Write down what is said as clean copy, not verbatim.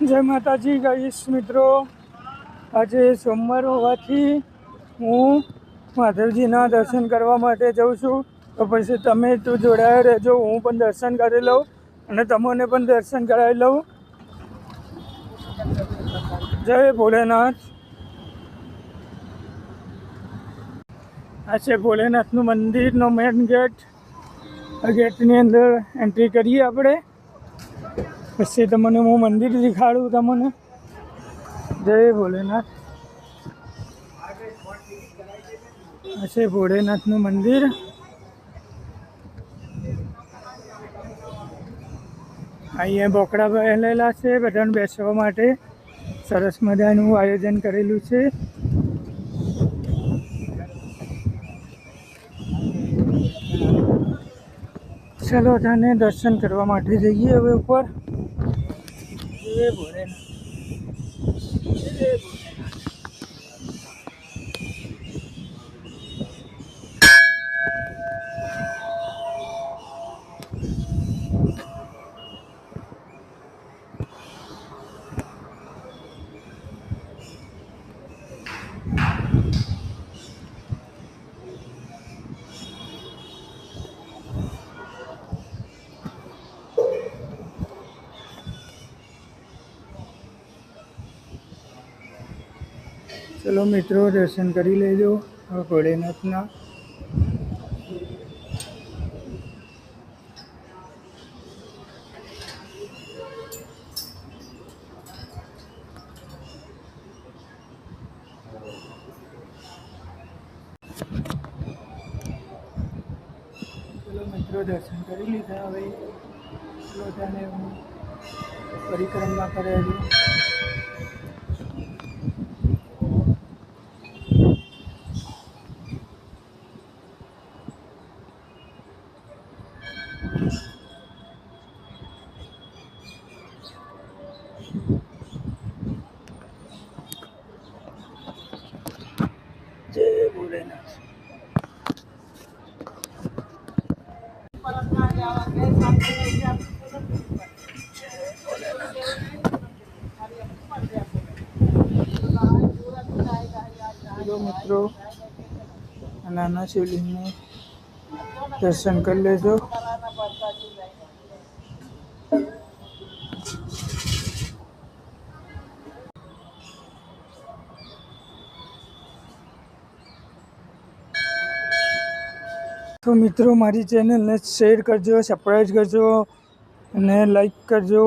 जय माताजी गाइस मित्रों, आज सोमवार होवाथी हूँ महादेवजीना दर्शन करवा माटे जाऊँ छूँ। तो पछी तमे तो जोड़ाया रहेजो, हूँ पण दर्शन करी लऊं अने तमोने पण दर्शन करावी लऊं। जय भोलेनाथ। आ छे भोलेनाथनुं मंदिरनो मेन गेट। गेटनी अंदर एंट्री करीए आपणे, पछी तमने हूँ मंदिर देखाडुं तमने। जय भोलेनाथ। आ छे भोलेनाथनुं मंदिर। अहींया बोकड़ा बेहेलेला छे बधाने बेसवा माटे। सरस मजानुं आयोजन करेलुं छे। चलो ताने दर्शन करवा माटे जईए हवे उपर। जय भोलेनाथ। जय भोलेनाथ। चलो मित्रों दर्शन करी लेजो भोलेनाथना। चलो मित्रों दर्शन करी लीधा। हवे चलो त्याने हूँ परिक्रमा करे छूं। जय भोलेनाथ। चलो मित्रों नाना शिवलिंग दर्शन कर लेजो। तो मित्रों मारी चेनल ने शेर करजो, सब्सक्राइब करजो, लाइक करजो।